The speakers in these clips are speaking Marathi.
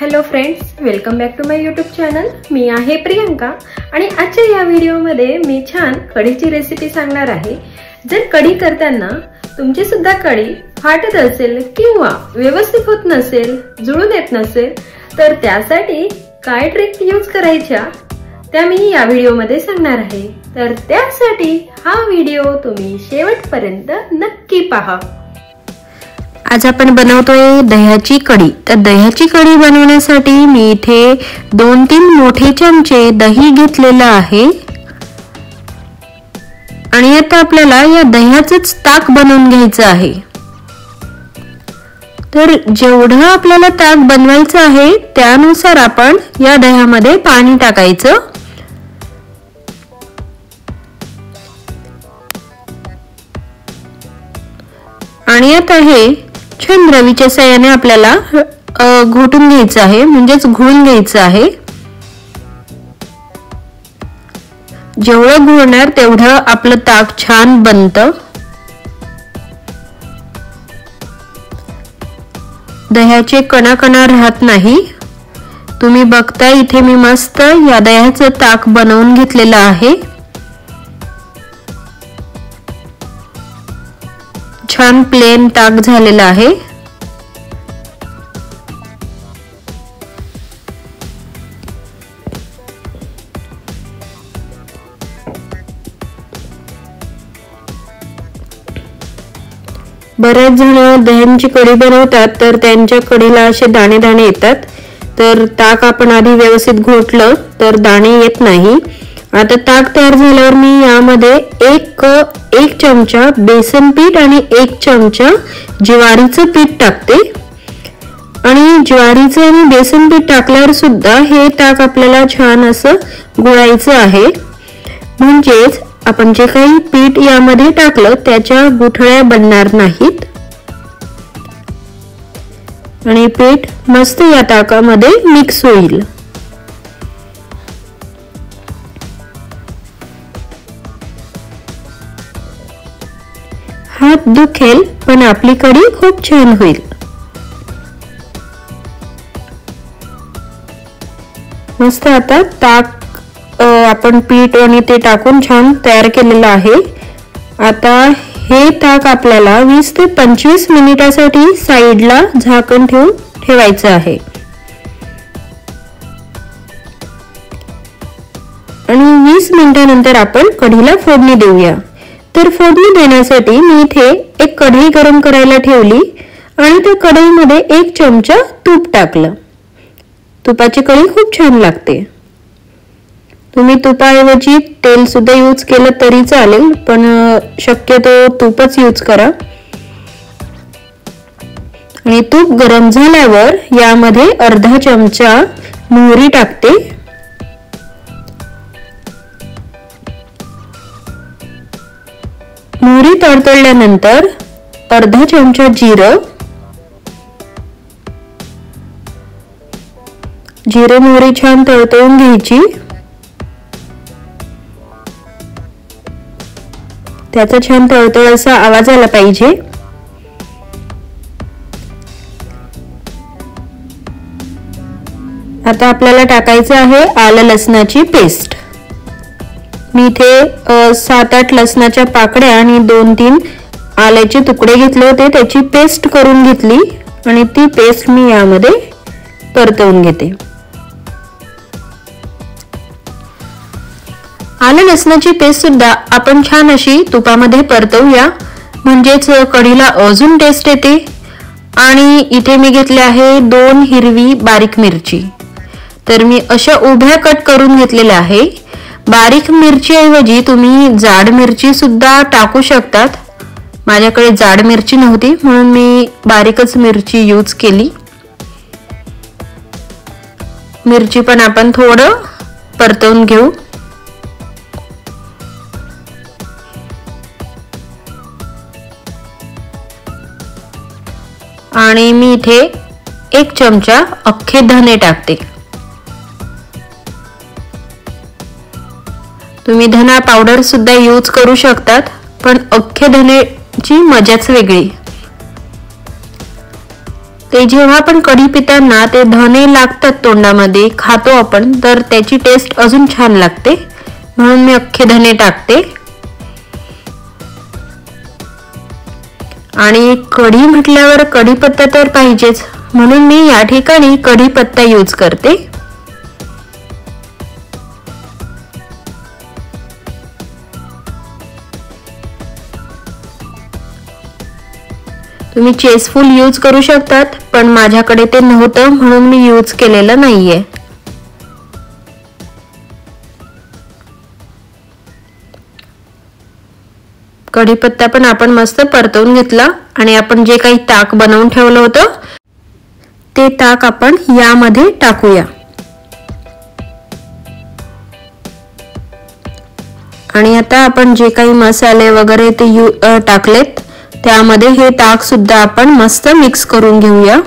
Hello friends, welcome back to my YouTube channel. मी आहे प्रियंका आणि आजच्या या व्हिडिओमध्ये मी छान कढीची रेसिपी सांगणार आहे। जर कढी करताना तुमची सुद्धा कढी फाटत असेल किंवा व्यवस्थित होत नसेल, जुळून येत नसेल, तर त्यासाठी काय ट्रिक यूज करायच्या त्या मी या व्हिडिओमध्ये सांगणार आहे। तर त्यासाठी हा व्हिडिओ तुम्ही शेवटपर्यंत नक्की पहा। आज आपण बनवतोय दह्याची कढी। तर दह्याची कढी बनवण्यासाठी मी इथे 2-3 मोठे चमचे दही घेतलेलं आहे आणि आता आपल्याला या दह्याचंच ताक बनवून घ्यायचं आहे। तर जेवढं आपल्याला ताक बनवायचं आहे त्यानुसार आपण या दह्यामध्ये पाणी टाकायचं आणि आता हे छान रवीच्या साहाय्याने आपल्याला घोटून घ्यायचं आहे, म्हणजेच घोळून घ्यायचं आहे। जेवढं घोळणार तेवढं आपलं ताक छान बनतं। दह्याचे कणा राहत नाही। तुम्ही बघता इथे मी मस्त या दह्याचं ताक बनवून घेतलेलं आहे। छान प्लेन ताक झालेलं आहे। बरेच जण दह्यांची कढी बनवतात तर त्यांच्या कढीला असे दाणे दाणे येतात। तर ताक आपण आधी व्यवस्थित घोटलं तर दाणे येत नाही। आता ताक तयार झाल्यावर मी यामध्ये एक चमचा बेसन पीठ आणि 1 चमचा ज्वारीचं पीठ टाकते आणि ज्वारीचं आणि बेसन पीठ टाकल्यावर सुद्धा हे ताक आपल्याला छान असं गोळायचं आहे, म्हणजेच आपण जे काही पीठ यामध्ये टाकलं त्याच्या गुठळ्या बनणार नाहीत आणि पीठ मस्त या ताकामध्ये मिक्स होईल। हात दुखेल पण आपली कढी खूप छान होईल। मस्त आता ताक आपण पीठ आणि ते टाकून छान तयार केलेलं आहे। आता हे ताक आपल्याला 20 ते 25 मिनिटासाठी साइडला झाकण ठेवून ठेवायचं आहे आणि 20 मिनिटांनंतर आपण कढीला फोडणी देऊया। तर फोडणी देण्यासाठी मी इथे एक कढई गरम करायला ठेवली आणि त्या कढईमध्ये 1 चमचा तूप टाकलं। तुपाची कढी खूप छान लागते। तुम्ही तुपाऐवजी तेल सुद्धा यूज केलं तरी चालेल, पण शक्यतो तूपच यूज करा। आणि तूप गरम झाल्यावर यामध्ये अर्धा चमचा मोहरी टाकते। मोहरी तडतडल्यानंतर अर्धा चमचा जिरं, जिरे मोहरी छान तडतडून घ्यायची। त्याचा छान तळतळ असा आवाज आला पाहिजे। आता आपल्याला टाकायचं आहे आलं लसणाची पेस्ट। मी इथे 7-8 लसणाच्या पाकळ्या आणि 2-3 आल्याचे तुकडे घेतले होते, त्याची पेस्ट करून घेतली आणि ती पेस्ट मी यामध्ये परतवून घेते। आलं लसणाची पेस्ट सुद्धा आपण छान अशी तुपामध्ये परतवूया, म्हणजेच कढीला अजून टेस्ट येते। आणि इथे मी घेतले आहे 2 हिरवी बारीक मिरची। तर मी अशा उभ्या कट करून घेतलेल्या आहे। बारीक मिरची ऐवजी तुम्ही जाड मिरची सुद्धा टाकू शकतात। माझ्याकडे जाड मिरची नव्हती म्हणून मी बारीकच मिरची यूज केली। मिरची पण आपण थोडं परतवून घेऊ। आणि मी इथे 1 चमचा अख्खे धने टाकते। तुम्ही धना पावडर सुद्धा यूज करू शकतात, पण अख्खे धनेची मजाच वेगळी। ते जेव्हा आपण कढी पिताना ते धने लागतात तोंडामध्ये, खातो आपण, तर त्याची टेस्ट अजून छान लागते, म्हणून मी अख्खे धने टाकते। आणि कढी म्हटल्यावर कढीपत्ता तर पाहिजेच, म्हणून मी या ठिकाणी कढीपत्ता यूज करते। तुम्ही चेसफूल यूज करू शकतात, पण माझ्याकडे ते नव्हतं म्हणून मी यूज केलेलं नाहीये। कढीपत्ता पण आपण मस्त परतवून घेतला आणि आपण जे काही ताक बनवून ठेवलं होतं ते ताक आपण यामध्ये टाकूया। आणि आता आपण जे काही मसाले वगैरे ते टाकलेत त्यामध्ये हे ताक सुद्धा आपण मस्त मिक्स करून घेऊया।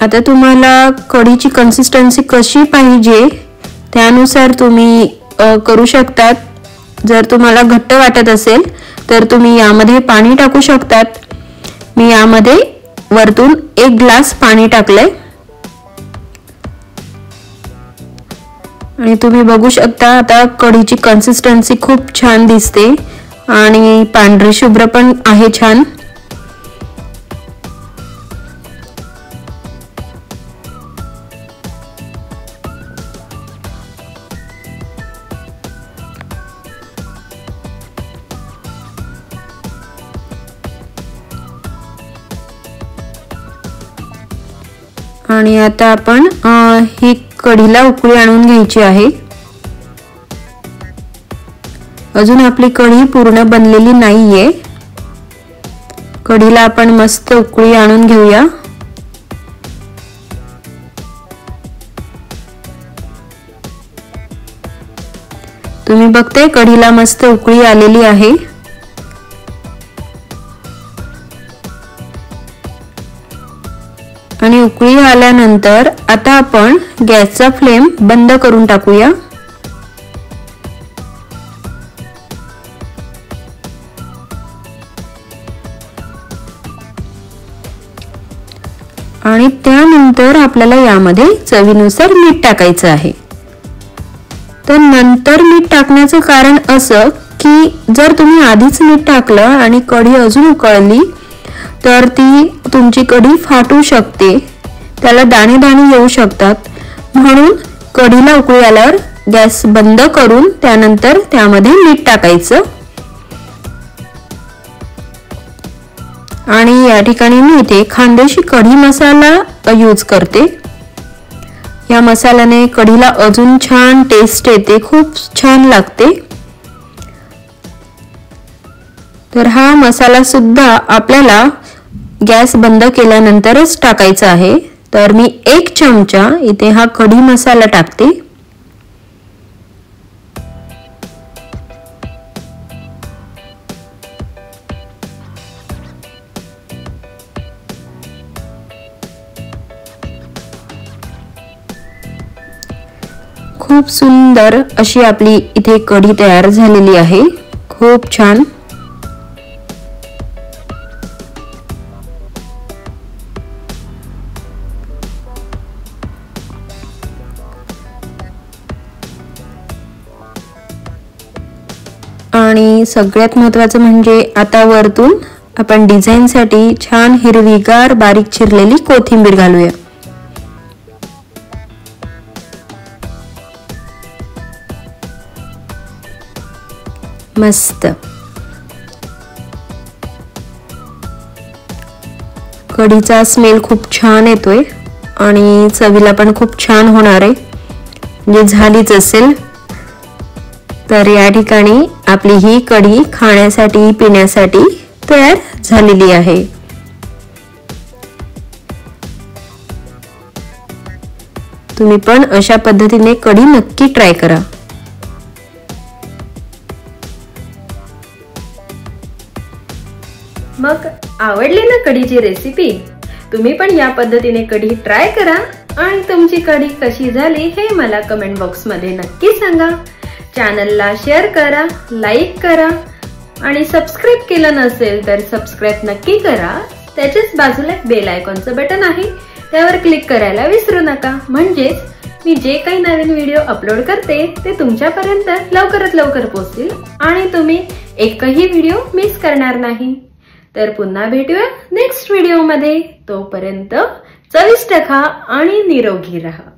आता तुम्हाला कढीची कन्सिस्टन्सी कशी पाहिजे त्यानुसार तुम्ही करू शकतात। जर तुम्हाला घट्ट वाटत असेल तर तुम्ही यामध्ये पाणी टाकू शकतात। मी यामध्ये वरतून 1 ग्लास पाणी टाकले आणि तुम्ही बघू शकता आता कढीची कन्सिस्टन्सी खूप छान दिसते आणि पांढरी शुभ्र पण आहे छान। आणि आता आपण ही कढीला उकळी आणून घ्यायची आहे। अजून आपली कढी पूर्ण बनलेली नाहीये, कढीला आपण मस्त उकळी आणून घेऊया। तुम्ही बघताय कढीला मस्त उकळी आलेली आहे। आणि उकळी आल्यानंतर आता आपण गॅसचा फ्लेम बंद करून टाकूया। आणि त्यानंतर आपल्याला यामध्ये चवीनुसार मीठ टाकायचं आहे। तर नंतर मीठ टाकण्याचं कारण असं की जर तुम्ही आधीच मीठ टाकलं आणि कढी अजून उकळली तर ती तुमची कढी फाटू शकते, त्याला दाणे दाणे येऊ शकतात, म्हणून कढीला उकळी आल्यावर गॅस बंद करून त्यानंतर त्यामध्ये मीठ टाकायचं। आणि या ठिकाणी मी इथे खानदेशी कढी मसाला यूज करते। या मसाल्याने कढीला अजून छान टेस्ट येते, खूप छान लागते। तर हा मसाला सुद्धा आपल्याला गॅस बंद केल्यानंतरच टाकायचा आहे। तर मी 1 चमचा इथे हा कढी मसाला टाकते। खूप सुंदर अशी आपली इथे कढी तयार झालेली आहे, खूप छान। आणि सगळ्यात महत्त्वाचं म्हणजे आता वरतून आपण डिझाइन साठी छान हिरवीगार बारीक चिरलेली कोथिंबीर घालूया। मस्त कढीचा स्मेल खूप छान येतोय आणि चवीला पण खूप छान होणार आहे, म्हणजे झालीच असेल। तर या ठिकाणी आपली ही कढी खाण्यासाठी पिण्यासाठी तयार झालेली आहे। तुम्ही पण अशा पद्धतीने कढी नक्की ट्राय करा। मग आवडली ना कढीची रेसिपी? तुम्ही पण या पद्धतीने कढी ट्राय करा आणि तुमची कढी कशी झाली हे मला कमेंट बॉक्स मध्ये नक्की सांगा। चॅनलला शेअर करा, लाईक करा आणि सबस्क्राईब केलं नसेल तर सबस्क्राईब नक्की करा। त्याच्याच बाजूला बेल आयकॉनचं बटन आहे, त्यावर क्लिक करायला विसरू नका, म्हणजेच मी जे काही नवीन व्हिडिओ अपलोड करते ते तुमच्यापर्यंत लवकरात लवकर पोहोचतील आणि तुम्ही एकही व्हिडिओ मिस करणार नाही। तर पुन्हा भेटूया नेक्स्ट व्हिडिओमध्ये। तोपर्यंत चविष्ट खा आणि निरोगी राहा।